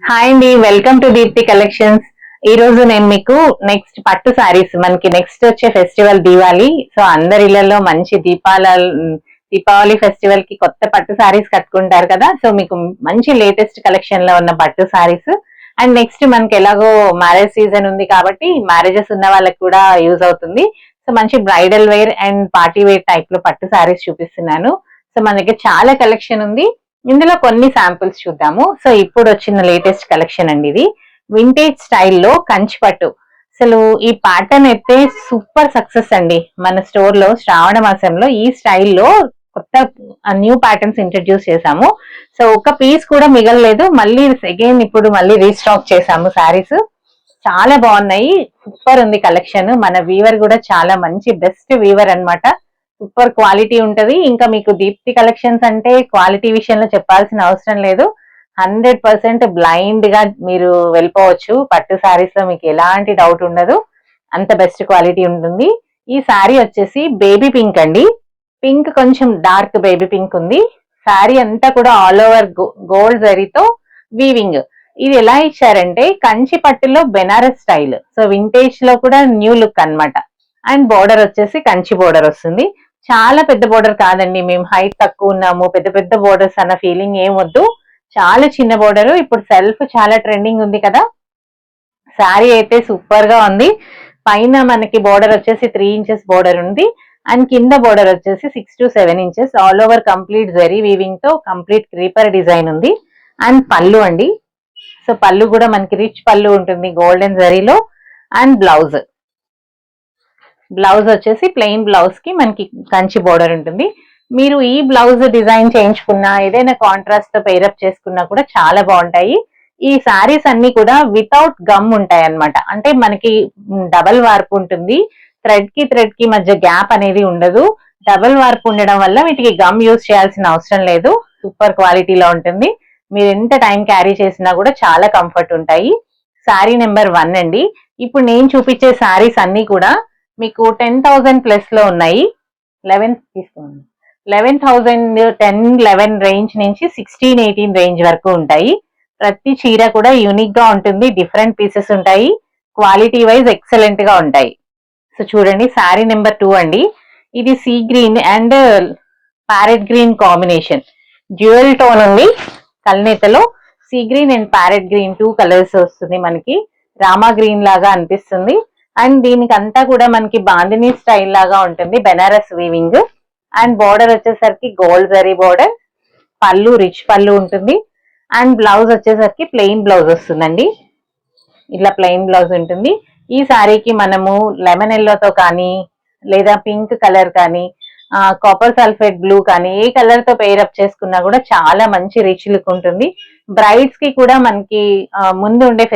Hi అండి, welcome to Deepti collections. ఈ రోజు నేను మీకు నెక్స్ట్ పట్టు సారీస్, మనకి నెక్స్ట్ వచ్చే ఫెస్టివల్ దీవాలి. సో అందరి ఇళ్లలో మంచి దీపావళి ఫెస్టివల్ కి కొత్త పట్టు సారీస్ కట్టుకుంటారు కదా. సో మీకు మంచి లేటెస్ట్ కలెక్షన్ లో ఉన్న పట్టు సారీస్. అండ్ నెక్స్ట్ మనకి ఎలాగో మ్యారేజ్ సీజన్ ఉంది కాబట్టి మ్యారేజెస్ ఉన్న వాళ్ళకి కూడా యూజ్ అవుతుంది. సో మంచి bridal wear and party wear type లో పట్టు సారీస్ చూపిస్తున్నాను. సో మన దగ్గర చాలా కలెక్షన్ ఉంది. ఇందులో కొన్ని శాంపిల్స్ చూద్దాము. సో ఇప్పుడు వచ్చిన లేటెస్ట్ కలెక్షన్ అండి ఇది. వింటేజ్ స్టైల్లో కంచి పట్టు. అసలు ఈ ప్యాటర్న్ అయితే సూపర్ సక్సెస్ అండి. మన స్టోర్ లో శ్రావణ మాసంలో ఈ స్టైల్లో కొత్త న్యూ ప్యాటర్న్స్ ఇంట్రడ్యూస్ చేశాము. సో ఒక పీస్ కూడా మిగలలేదు. మళ్ళీ అగైన్ ఇప్పుడు మళ్ళీ రీస్టాక్ చేశాము శారీస్. చాలా బాగున్నాయి. సూపర్ ఉంది కలెక్షన్. మన వీవర్ కూడా చాలా మంచి బెస్ట్ వీవర్ అన్నమాట. సూపర్ క్వాలిటీ ఉంటది. ఇంకా మీకు దీప్తి కలెక్షన్స్ అంటే క్వాలిటీ విషయంలో చెప్పాల్సిన అవసరం లేదు. 100% బ్లైండ్ గా మీరు వెళ్ళిపోవచ్చు. పట్టు శారీస్ లో మీకు ఎలాంటి డౌట్ ఉండదు. అంత బెస్ట్ క్వాలిటీ ఉంటుంది. ఈ శారీ వచ్చేసి బేబీ పింక్ అండి. పింక్ కొంచెం డార్క్ బేబీ పింక్ ఉంది. శారీ అంతా కూడా ఆల్ ఓవర్ గోల్డ్ జరీతో వీవింగ్. ఇది ఎలా ఇచ్చారంటే కంచి పట్టులో బెనారస్ స్టైల్. సో వింటేజ్ లో కూడా న్యూ లుక్ అన్నమాట. అండ్ బోర్డర్ వచ్చేసి కంచి బోర్డర్ వస్తుంది. చాలా పెద్ద బోర్డర్ కాదండి. మేము హైట్ తక్కువ ఉన్నాము, పెద్ద పెద్ద బోర్డర్స్ అన్న ఫీలింగ్ ఏం వద్దు. చాలా చిన్న బోర్డర్. ఇప్పుడు సెల్ఫ్ చాలా ట్రెండింగ్ ఉంది కదా. శారీ అయితే సూపర్ గా ఉంది. పైన మనకి బోర్డర్ వచ్చేసి 3 ఇంచెస్ బోర్డర్ ఉంది. అండ్ కింద బోర్డర్ వచ్చేసి 6 to 7 inches. All over complete zari weaving తో కంప్లీట్ క్రీపర్ డిజైన్ ఉంది. అండ్ పళ్ళు అండి. సో పళ్ళు కూడా మనకి రిచ్ పళ్ళు ఉంటుంది గోల్డెన్ జరీలో. అండ్ బ్లౌజ్ వచ్చేసి ప్లెయిన్ బ్లౌజ్ కి మనకి కంచి బోర్డర్ ఉంటుంది. మీరు ఈ బ్లౌజ్ డిజైన్ చేయించుకున్నా, ఏదైనా కాంట్రాస్ట్ తో పేరప్ చేసుకున్నా కూడా చాలా బాగుంటాయి. ఈ శారీస్ అన్ని కూడా వితౌట్ గమ్ ఉంటాయి అన్నమాట. అంటే మనకి డబల్ వార్ప్ ఉంటుంది. థ్రెడ్ కి మధ్య గ్యాప్ అనేది ఉండదు. డబల్ వార్ప్ ఉండడం వల్ల వీటికి గమ్ యూజ్ చేయాల్సిన అవసరం లేదు. సూపర్ క్వాలిటీలో ఉంటుంది. మీరు ఎంత టైం క్యారీ చేసినా కూడా చాలా కంఫర్ట్ ఉంటాయి. శారీ నెంబర్ 1 అండి. ఇప్పుడు నేను చూపించే శారీస్ అన్ని కూడా మీకు 10,000 ప్లస్ లో ఉన్నాయి. 11 తీసుకోండి. 11,000, 10, 11 రేంజ్ నుంచి 16, 18 రేంజ్ వరకు ఉంటాయి. ప్రతి చీర కూడా యూనిక్ గా ఉంటుంది. డిఫరెంట్ పీసెస్ ఉంటాయి. క్వాలిటీ వైజ్ ఎక్సలెంట్ గా ఉంటాయి. సో చూడండి, శారీ నెంబర్ 2 అండి. ఇది sea green and parrot green combination. Dual tone ఉంది. కల్నేతలో sea green and parrot green 2 colours వస్తుంది. మనకి రామా గ్రీన్ లాగా అనిపిస్తుంది. అండ్ దీనికి అంతా కూడా మనకి బాందినీ స్టైల్ లాగా ఉంటుంది. బెనారస్ వీవింగ్. అండ్ బోర్డర్ వచ్చేసరికి గోల్డ్ జరీ బోర్డర్. పళ్ళు రిచ్ పళ్ళు ఉంటుంది. అండ్ బ్లౌజ్ వచ్చేసరికి ప్లెయిన్ బ్లౌజ్ వస్తుందండి. ఇట్లా ప్లెయిన్ బ్లౌజ్ ఉంటుంది. ఈ శారీకి మనము లెమన్ ఎల్లోతో కానీ, లేదా పింక్ కలర్ కానీ, కాపర్ సల్ఫేట్ బ్లూ కానీ, ఏ కలర్ తో పేరప్ చేసుకున్నా కూడా చాలా మంచి రిచ్ లుక్ ఉంటుంది. బ్రైడ్స్ కి కూడా మనకి ముందు ఉండే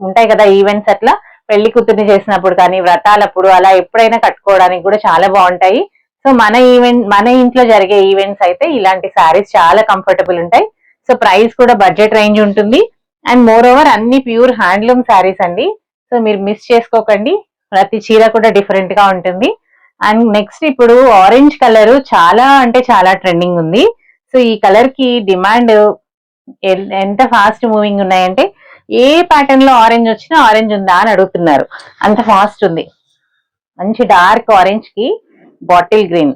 ఉంటాయి కదా ఈవెంట్స్, అట్లా పెళ్లి కూతుర్ని చేసినప్పుడు కానీ, వ్రతాలప్పుడు అలా ఎప్పుడైనా కట్టుకోవడానికి కూడా చాలా బాగుంటాయి. సో మన ఇంట్లో జరిగే ఈవెంట్స్ అయితే ఇలాంటి శారీస్ చాలా కంఫర్టబుల్ ఉంటాయి. సో ప్రైస్ కూడా బడ్జెట్ రేంజ్ ఉంటుంది. అండ్ మోర్ ఓవర్ అన్ని ప్యూర్ హ్యాండ్లూమ్ శారీస్ అండి. సో మీరు మిస్ చేసుకోకండి. ప్రతి చీర కూడా డిఫరెంట్ గా ఉంటుంది. అండ్ నెక్స్ట్ ఇప్పుడు ఆరెంజ్ కలర్ చాలా అంటే చాలా ట్రెండింగ్ ఉంది. సో ఈ కలర్ కి డిమాండ్ ఎంత ఫాస్ట్ మూవింగ్ ఉన్నాయంటే, ఏ ప్యాటర్న్ లో ఆరెంజ్ వచ్చినా ఆరెంజ్ ఉందా అని అడుగుతున్నారు. అంత ఫాస్ట్ ఉంది. మంచి డార్క్ ఆరెంజ్ కి బాటిల్ గ్రీన్.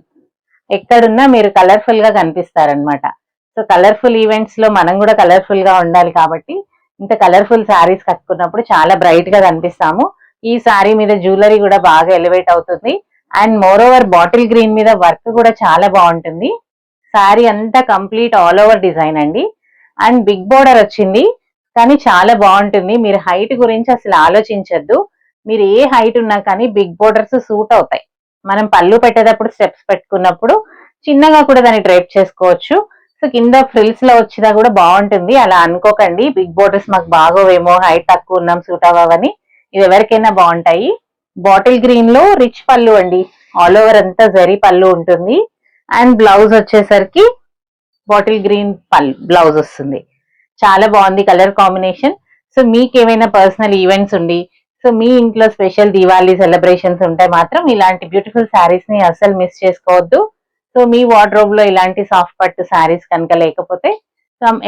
ఎక్కడున్నా మీరు కలర్ఫుల్ గా కనిపిస్తారనమాట. సో కలర్ఫుల్ ఈవెంట్స్ లో మనం కూడా కలర్ఫుల్ గా ఉండాలి కాబట్టి ఇంత కలర్ఫుల్ శారీస్ కట్టుకున్నప్పుడు చాలా బ్రైట్ గా కనిపిస్తాము. ఈ శారీ మీద జ్యువెలరీ కూడా బాగా ఎలివేట్ అవుతుంది. And more over bottle green మీద వర్క్ కూడా చాలా బాగుంటుంది. శారీ అంతా కంప్లీట్ ఆల్ ఓవర్ డిజైన్ అండి. అండ్ బిగ్ బోర్డర్ వచ్చింది. కానీ చాలా బాగుంటుంది. మీరు హైట్ గురించి అసలు ఆలోచించద్దు. మీరు ఏ హైట్ ఉన్నా కానీ బిగ్ బోర్డర్స్ సూట్ అవుతాయి. మనం పళ్ళు పెట్టేటప్పుడు స్టెప్స్ పెట్టుకున్నప్పుడు చిన్నగా కూడా దాన్ని డ్రైప్ చేసుకోవచ్చు. సో కింద ఫ్రిల్స్ లో వచ్చినా కూడా బాగుంటుంది. అలా అనుకోకండి బిగ్ బోర్డర్స్ మాకు బాగోవేమో, హైట్ తక్కువ ఉన్నాం, సూట్ అవ్వని. ఇది ఎవరికైనా బాగుంటాయి. బాటిల్ గ్రీన్ లో రిచ్ పళ్ళు అండి. ఆల్ ఓవర్ అంతా జరీ పళ్ళు ఉంటుంది. అండ్ బ్లౌజ్ వచ్చేసరికి బాటిల్ గ్రీన్ బ్లౌజ్ వస్తుంది. చాలా బాగుంది కలర్ కాంబినేషన్. సో మీకు ఏమైనా పర్సనల్ ఈవెంట్స్ ఉండి, సో మీ ఇంట్లో స్పెషల్ దివాళీ సెలబ్రేషన్స్ ఉంటే మాత్రం ఇలాంటి బ్యూటిఫుల్ శారీస్ ని అస్సలు మిస్ చేసుకోవద్దు. సో మీ వార్డ్రోబ్ లో ఇలాంటి సాఫ్ట్ పట్టు శారీస్ కనుక లేకపోతే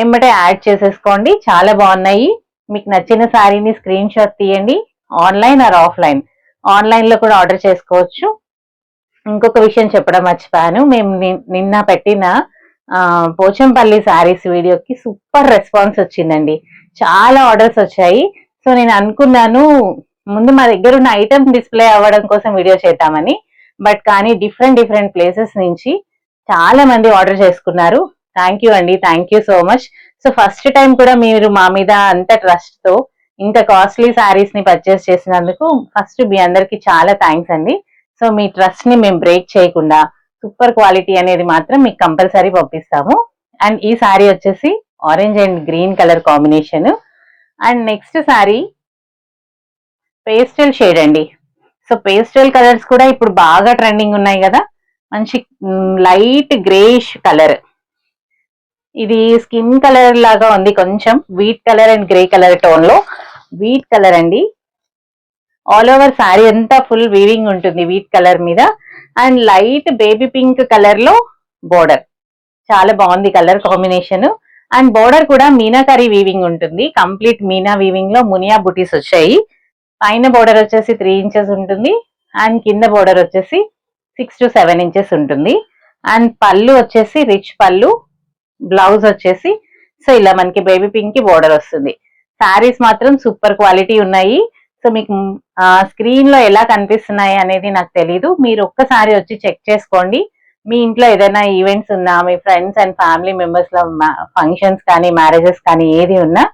ఎమ్మటే యాడ్ చేసేసుకోండి. చాలా బాగున్నాయి. మీకు నచ్చిన శారీని స్క్రీన్ షాట్ తీయండి. ఆన్లైన్ ఆర్ ఆఫ్లైన్, ఆన్లైన్ లో కూడా ఆర్డర్ చేసుకోవచ్చు. ఇంకొక విషయం చెప్పడం మర్చిపోయాను. మేము నిన్న పెట్టిన పోచంపల్లి శారీస్ వీడియోకి సూపర్ రెస్పాన్స్ వచ్చిందండి. చాలా ఆర్డర్స్ వచ్చాయి. సో నేను అనుకున్నాను ముందు మా దగ్గర ఉన్న ఐటమ్ డిస్ప్లే అవ్వడం కోసం వీడియో చేద్దామని. బట్ కానీ డిఫరెంట్ ప్లేసెస్ నుంచి చాలా మంది ఆర్డర్ చేసుకున్నారు. థ్యాంక్ యూ అండి, thank you so much. So first time కూడా మీరు మా మీద అంత ట్రస్ట్ తో ఇంత కాస్ట్లీ శారీస్ ని పర్చేస్ చేసినందుకు ఫస్ట్ మీ అందరికి చాలా థ్యాంక్స్ అండి. సో మీ ట్రస్ట్ ని మేము బ్రేక్ చేయకుండా సూపర్ క్వాలిటీ అనేది మాత్రం మీకు కంపల్సరీ పంపిస్తాము. అండ్ ఈ శారీ వచ్చేసి orange and green colour combination. And next sari pastel shade అండి. సో పేస్టల్ కలర్స్ కూడా ఇప్పుడు బాగా ట్రెండింగ్ ఉన్నాయి కదా. మంచి లైట్ గ్రేష్ కలర్, ఇది స్కిన్ కలర్ లాగా ఉంది, కొంచెం wheat colour and grey colour tone లో. వీట్ కలర్ అండి. ఆల్ ఓవర్ శారీ అంతా ఫుల్ వీవింగ్ ఉంటుంది వీట్ కలర్ మీద. And light baby pink colour లో బోర్డర్, చాలా బాగుంది కలర్ కాంబినేషన్. అండ్ బోర్డర్ కూడా మీనాకరీ వీవింగ్ ఉంటుంది. కంప్లీట్ మీనా వీవింగ్ లో మునియా బుటీస్ వచ్చాయి. పైన బోర్డర్ వచ్చేసి 3 ఇంచెస్ ఉంటుంది. అండ్ కింద బోర్డర్ వచ్చేసి 6 to 7 ఇంచెస్ ఉంటుంది. అండ్ పళ్ళు వచ్చేసి రిచ్ పళ్ళు. బ్లౌజ్ వచ్చేసి సో ఇలా మనకి బేబీ పింక్ కి బోర్డర్ వస్తుంది. శారీస్ మాత్రం సూపర్ క్వాలిటీ ఉన్నాయి. సో మీకు స్క్రీన్ లో ఎలా కనిపిస్తున్నాయి అనేది నాకు తెలీదు. మీరు ఒక్కసారి వచ్చి చెక్ చేసుకోండి. మీ ఇంట్లో ఏదైనా ఈవెంట్స్ ఉన్నా, మీ ఫ్రెండ్స్ అండ్ ఫ్యామిలీ మెంబర్స్ లో ఫంక్షన్స్ కానీ మ్యారేజెస్ కానీ ఏది ఉన్నా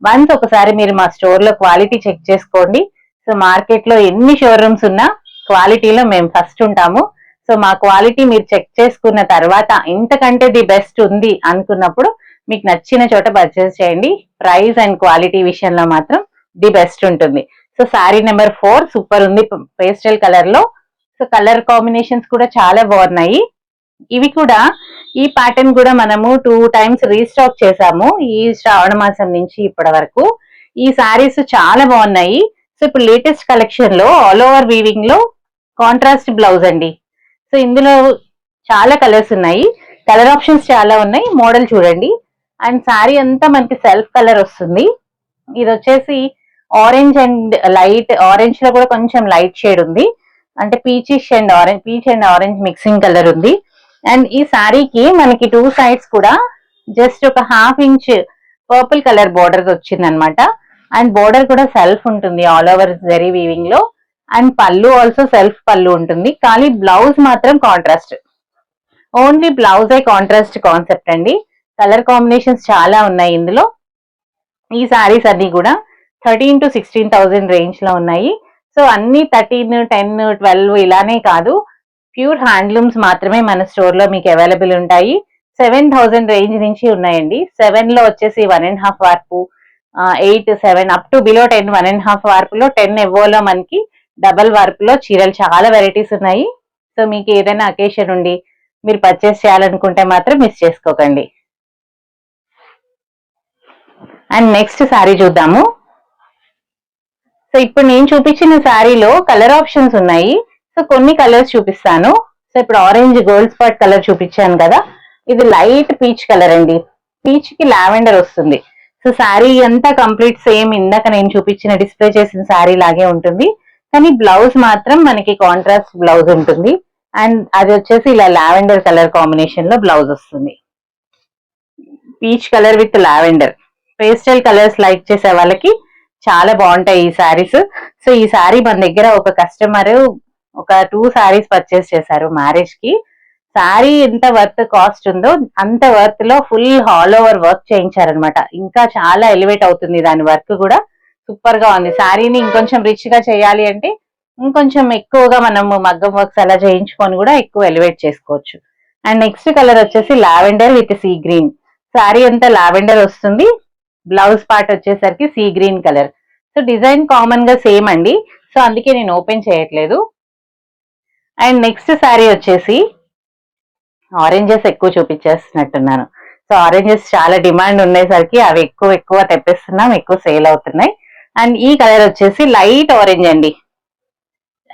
వన్స్ ఒకసారి మీరు మా స్టోర్ లో క్వాలిటీ చెక్ చేసుకోండి. సో మార్కెట్ లో ఎన్ని షోరూమ్స్ ఉన్నా క్వాలిటీలో మేము ఫస్ట్ ఉంటాము. సో మా క్వాలిటీ మీరు చెక్ చేసుకున్న తర్వాత ఇంతకంటే ది బెస్ట్ ఉంది అనుకున్నప్పుడు మీకు నచ్చిన చోట పర్చేస్ చేయండి. ప్రైస్ అండ్ క్వాలిటీ విషయంలో మాత్రం ది బెస్ట్ ఉంటుంది. సో శారీ నెంబర్ 4 సూపర్ ఉంది పేస్టల్ కలర్ లో. సో కలర్ కాంబినేషన్స్ కూడా చాలా బాగున్నాయి. ఇవి కూడా ఈ ప్యాటర్న్ కూడా మనము 2 times రీస్టాక్ చేసాము ఈ శ్రావణ మాసం నుంచి ఇప్పటి వరకు. ఈ శారీస్ చాలా బాగున్నాయి. సో ఇప్పుడు లేటెస్ట్ కలెక్షన్ లో ఆల్ ఓవర్ వీవింగ్ లో కాంట్రాస్ట్ బ్లౌజ్ అండి. సో ఇందులో చాలా కలర్స్ ఉన్నాయి, కలర్ ఆప్షన్స్ చాలా ఉన్నాయి. మోడల్ చూడండి. అండ్ శారీ అంతా మనకి సెల్ఫ్ కలర్ వస్తుంది. ఇది వచ్చేసి ఆరెంజ్ అండ్ లైట్ ఆరెంజ్ లో కూడా కొంచెం లైట్ షేడ్ ఉంది. అంటే peach and orange mixing colour ఉంది. అండ్ ఈ శారీకి మనకి 2 sides కూడా జస్ట్ ఒక 1/2 inch పర్పుల్ కలర్ బోర్డర్ వచ్చింది అనమాట. అండ్ బోర్డర్ కూడా సెల్ఫ్ ఉంటుంది ఆల్ ఓవర్ జరీ వీవింగ్ లో. అండ్ పళ్ళు ఆల్సో సెల్ఫ్ పళ్ళు ఉంటుంది. కానీ బ్లౌజ్ మాత్రం కాంట్రాస్ట్, ఓన్లీ బ్లౌజే కాంట్రాస్ట్ కాన్సెప్ట్ అండి. కలర్ కాంబినేషన్స్ చాలా ఉన్నాయి ఇందులో. ఈ శారీస్ అన్ని కూడా 13 to 16,000 రేంజ్ లో ఉన్నాయి. సో అన్ని 13, 10, 12 ఇలానే కాదు, ప్యూర్ హ్యాండ్లూమ్స్ మాత్రమే మన స్టోర్ లో మీకు అవైలబుల్ ఉంటాయి. 7,000 రేంజ్ నుంచి ఉన్నాయండి. 7 లో వచ్చేసి 1.5 వార్పు, 8, 7 అప్ టు బిలో 10, 1.5 వార్పులో, 10 ఎవ్వోలో మనకి డబల్ వార్పులో చీరలు చాలా వెరైటీస్ ఉన్నాయి. సో మీకు ఏదైనా అకేషన్ ఉండి మీరు పర్చేస్ చేయాలనుకుంటే మాత్రం మిస్ చేసుకోకండి. అండ్ నెక్స్ట్ శారీ చూద్దాము. సో ఇప్పుడు నేను చూపించిన శారీలో కలర్ ఆప్షన్స్ ఉన్నాయి. సో కొన్ని కలర్స్ చూపిస్తాను. సో ఇప్పుడు ఆరెంజ్ గోల్డ్ స్పాట్ కలర్ చూపించాను కదా, ఇది లైట్ పీచ్ కలర్ అండి. పీచ్ కి లావెండర్ వస్తుంది. సో శారీ అంతా కంప్లీట్ సేమ్ ఇందాక నేను చూపించిన డిస్ప్లే చేసిన శారీ లాగే ఉంటుంది. కానీ బ్లౌజ్ మాత్రం మనకి కాంట్రాస్ట్ బ్లౌజ్ ఉంటుంది. అండ్ అది వచ్చేసి ఇలా లావెండర్ కలర్ కాంబినేషన్ లో బ్లౌజ్ వస్తుంది. Peach colour with lavender, pastel colours like చేసే వాళ్ళకి చాలా బాగుంటాయి ఈ శారీస్. సో ఈ శారీ మన దగ్గర ఒక కస్టమర్ ఒక 2 sarees పర్చేస్ చేశారు మ్యారేజ్ కి. శారీ ఎంత వర్త్ కాస్ట్ ఉందో అంత వర్త్ లో ఫుల్ ఆల్ ఓవర్ వర్క్ చేయించారనమాట. ఇంకా చాలా ఎలివేట్ అవుతుంది దాని వర్క్ కూడా. సూపర్ గా ఉంది. శారీని ఇంకొంచెం రిచ్ గా చేయాలి అంటే ఇంకొంచెం ఎక్కువగా మనము మగ్గం వర్క్స్ అలా చేయించుకొని కూడా ఎక్కువ ఎలివేట్ చేసుకోవచ్చు. అండ్ నెక్స్ట్ కలర్ వచ్చేసి lavender with sea green. Sari అంతా లావెండర్ వస్తుంది. బ్లౌజ్ పార్ట్ వచ్చేసరికి sea green colour. So design common గా సేమ్ అండి. సో అందుకే నేను ఓపెన్ చేయట్లేదు. అండ్ నెక్స్ట్ శారీ వచ్చేసి ఆరెంజెస్ ఎక్కువ చూపించేస్తున్నట్టున్నాను. సో ఆరెంజెస్ చాలా డిమాండ్ ఉండేసరికి అవి ఎక్కువ తెప్పిస్తున్నాం, ఎక్కువ సేల్ అవుతున్నాయి. అండ్ ఈ కలర్ వచ్చేసి లైట్ ఆరెంజ్ అండి.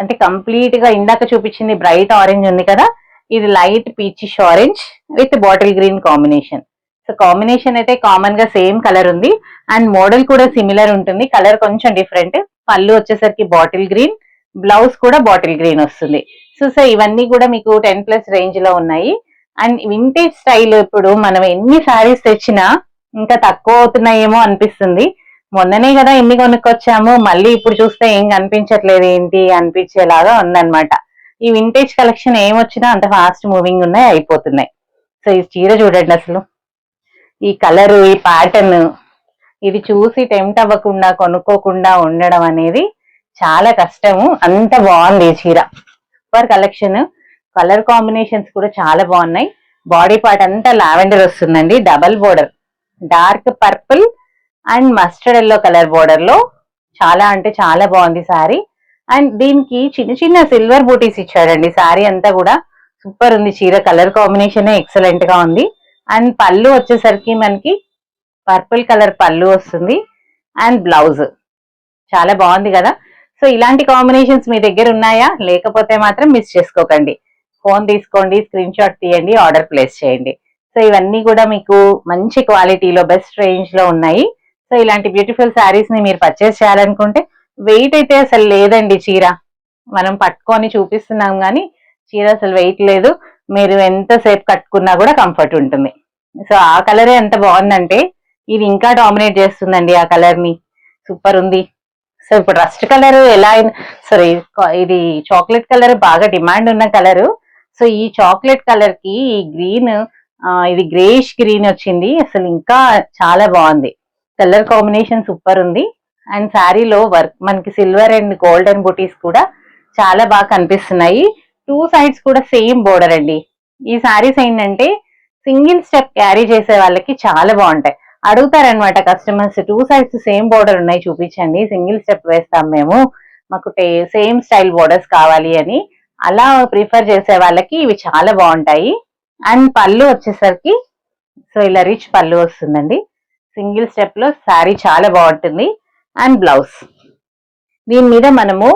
అంటే కంప్లీట్ గా ఇందాక చూపించింది బ్రైట్ ఆరెంజ్ ఉంది కదా, ఇది light peachish orange with bottle green combination. So combination అయితే కామన్ గా సేమ్ కలర్ ఉంది అండ్ మోడల్ కూడా సిమిలర్ ఉంటుంది, కలర్ కొంచెం డిఫరెంట్. పళ్ళు వచ్చేసరికి బాటిల్ గ్రీన్, బ్లౌజ్ కూడా బాటిల్ గ్రీన్ వస్తుంది. సో ఇవన్నీ కూడా మీకు 10+ రేంజ్ లో ఉన్నాయి. అండ్ వింటేజ్ స్టైల్ ఇప్పుడు మనం ఎన్ని శారీస్ తెచ్చినా ఇంకా తక్కువ అవుతున్నాయేమో అనిపిస్తుంది. మొన్ననే కదా ఎన్ని కొనుక్కొచ్చాము, మళ్ళీ ఇప్పుడు చూస్తే ఏం కనిపించట్లేదు ఏంటి అనిపించేలాగా ఉందన్నమాట. ఈ వింటేజ్ కలెక్షన్ ఏమొచ్చినా అంత ఫాస్ట్ మూవింగ్ ఉన్నాయి, అయిపోతున్నాయి. సో ఈ చీర చూడండి, అసలు ఈ కలర్, ఈ ప్యాటర్న్, ఇది చూసి టెంప్ట్ అవ్వకుండా కొనుక్కోకుండా ఉండడం అనేది చాలా కష్టము. అంత బాగుంది ఈ చీర, సూపర్ కలెక్షన్. కలర్ కాంబినేషన్స్ కూడా చాలా బాగున్నాయి. బాడీ పార్ట్ అంతా లావెండర్ వస్తుందండి, double border, dark purple and mustard yellow colour border లో చాలా అంటే చాలా బాగుంది సారీ. అండ్ దీనికి చిన్న చిన్న సిల్వర్ బూటీస్ ఇచ్చాడండి. సారీ అంతా కూడా సూపర్ ఉంది. చీర కలర్ కాంబినేషన్ ఎక్సలెంట్ గా ఉంది. అండ్ పళ్ళు వచ్చేసరికి మనకి పర్పుల్ కలర్ పళ్ళు వస్తుంది అండ్ బ్లౌజ్ చాలా బాగుంది కదా. సో ఇలాంటి కాంబినేషన్స్ మీ దగ్గర ఉన్నాయా? లేకపోతే మాత్రం మిస్ చేసుకోకండి. ఫోన్ తీసుకోండి, స్క్రీన్ షాట్ తీయండి, ఆర్డర్ ప్లేస్ చేయండి. సో ఇవన్నీ కూడా మీకు మంచి క్వాలిటీలో బెస్ట్ రేంజ్ లో ఉన్నాయి. సో ఇలాంటి బ్యూటిఫుల్ శారీస్ ని మీరు పర్చేస్ చేయాలనుకుంటే, వెయిట్ అయితే అసలు లేదండి. చీర మనం పట్టుకొని చూపిస్తున్నాం కానీ చీర అసలు వెయిట్ లేదు. మీరు ఎంతసేపు కట్టుకున్నా కూడా కంఫర్ట్ ఉంటుంది. సో ఆ కలరే ఎంత బాగుందంటే ఇది ఇంకా డామినేట్ చేస్తుందండి ఆ కలర్ ని, సూపర్ ఉంది. సో ఇప్పుడు రస్ట్ కలర్ ఎలా అయినా సారీ, ఇది చాక్లెట్ కలర్ బాగా డిమాండ్ ఉన్న కలర్. సో ఈ చాక్లెట్ కలర్ కి ఈ గ్రీన్, ఇది గ్రేష్ గ్రీన్ వచ్చింది, అసలు ఇంకా చాలా బాగుంది. కలర్ కాంబినేషన్ సూపర్ ఉంది. అండ్ శారీలో వర్క్ మనకి సిల్వర్ అండ్ గోల్డెన్ బూటీస్ కూడా చాలా బాగా కనిపిస్తున్నాయి. 2 సైడ్స్ కూడా సేమ్ బోర్డర్ అండి. ఈ శారీస్ ఏంటంటే సింగిల్ స్టెప్ క్యారీ చేసే వాళ్ళకి చాలా బాగుంటాయి. అడుగుతారనమాట కస్టమర్స్, 2 సైడ్స్ సేమ్ బోర్డర్ ఉన్నాయి చూపించండి, సింగిల్ స్టెప్ వేస్తాం మేము, మాకు సేమ్ స్టైల్ బోర్డర్స్ కావాలి అని. అలా ప్రిఫర్ చేసే వాళ్ళకి ఇవి చాలా బాగుంటాయి. అండ్ పళ్ళు వచ్చేసరికి సో ఇలా రిచ్ పళ్ళు వస్తుందండి. సింగిల్ స్టెప్ లో శారీ చాలా బాగుంటుంది. అండ్ బ్లౌజ్ దీని మీద మనము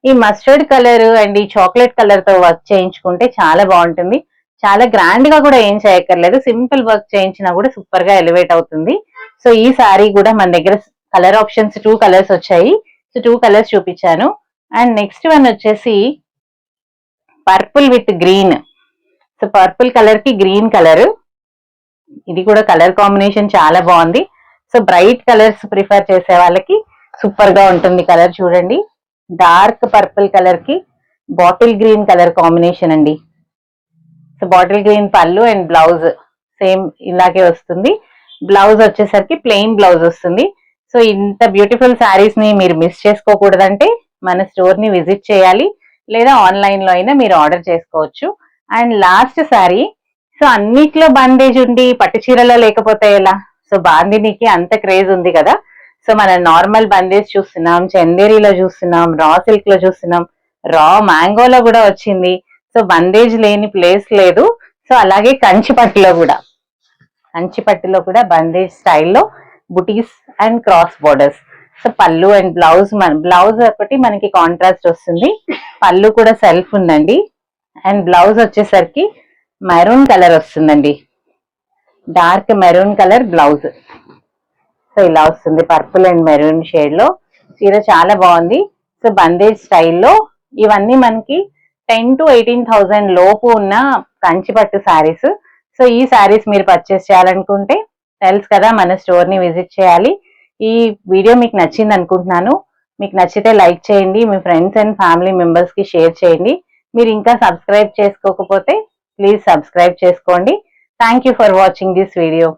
ఈ మస్టర్డ్ కలర్ అండ్ ఈ చాక్లెట్ కలర్ తో వర్క్ చేయించుకుంటే చాలా బాగుంటుంది. చాలా గ్రాండ్ గా కూడా ఏం చేయక్కర్లేదు, సింపుల్ వర్క్ చేయించినా కూడా సూపర్ గా ఎలివేట్ అవుతుంది. సో ఈ సారీ కూడా మన దగ్గర కలర్ ఆప్షన్స్ 2 కలర్స్ వచ్చాయి. సో 2 కలర్స్ చూపించాను. అండ్ నెక్స్ట్ వన్ వచ్చేసి purple with green. So purple colour కి గ్రీన్ కలర్, ఇది కూడా కలర్ కాంబినేషన్ చాలా బాగుంది. సో బ్రైట్ కలర్స్ ప్రిఫర్ చేసే వాళ్ళకి సూపర్ గా ఉంటుంది. కలర్ చూడండి, డార్క్ పర్పుల్ కలర్ కి బాటిల్ గ్రీన్ కలర్ కాంబినేషన్ అండి. సో బాటిల్ గ్రీన్ పళ్ళు అండ్ బ్లౌజ్ సేమ్ ఇలాగే వస్తుంది. బ్లౌజ్ వచ్చేసరికి ప్లెయిన్ బ్లౌజ్ వస్తుంది. సో ఇంత బ్యూటిఫుల్ శారీస్ ని మీరు మిస్ చేసుకోకూడదంటే మన స్టోర్ ని విజిట్ చేయాలి, లేదా ఆన్లైన్ లో అయినా మీరు ఆర్డర్ చేసుకోవచ్చు. అండ్ లాస్ట్ శారీ, సో అన్నిట్లో బందేజ్ ఉండి పట్టు చీరలో లేకపోతే ఎలా? సో బాందినికి అంత క్రేజ్ ఉంది కదా. సో మనం నార్మల్ బందేజ్ చూస్తున్నాం, చందేరీలో చూస్తున్నాం, రా సిల్క్ లో చూస్తున్నాం, రా మ్యాంగోలో కూడా వచ్చింది. సో బందేజ్ లేని ప్లేస్ లేదు. సో అలాగే కంచిపట్టులో కూడా బందేజ్ స్టైల్లో బుటీస్ అండ్ క్రాస్ బోర్డర్స్. సో పళ్ళు అండ్ బ్లౌజ్ ఒకటి మనకి కాంట్రాస్ట్ వస్తుంది, పళ్ళు కూడా సెల్ఫ్ ఉందండి. అండ్ బ్లౌజ్ వచ్చేసరికి మెరూన్ కలర్ వస్తుందండి, dark maroon colour blouse. So ఇలా వస్తుంది పర్పుల్ అండ్ మెరూన్ షేడ్ లో. చీర చాలా బాగుంది. సో బందేజ్ స్టైల్లో ఇవన్నీ మనకి 10,000 to 18,000 లోపు ఉన్న కంచిపట్టు శారీస్. సో ఈ శారీస్ మీరు పర్చేస్ చేయాలనుకుంటే తెలుసు కదా, మన స్టోర్ ని విజిట్ చేయాలి. ఈ వీడియో మీకు నచ్చింది అనుకుంటున్నాను. మీకు నచ్చితే లైక్ చేయండి, మీ ఫ్రెండ్స్ అండ్ ఫ్యామిలీ మెంబర్స్ కి షేర్ చేయండి. మీరు ఇంకా సబ్స్క్రైబ్ చేసుకోకపోతే ప్లీజ్ సబ్స్క్రైబ్ చేసుకోండి. Thank you for watching this video.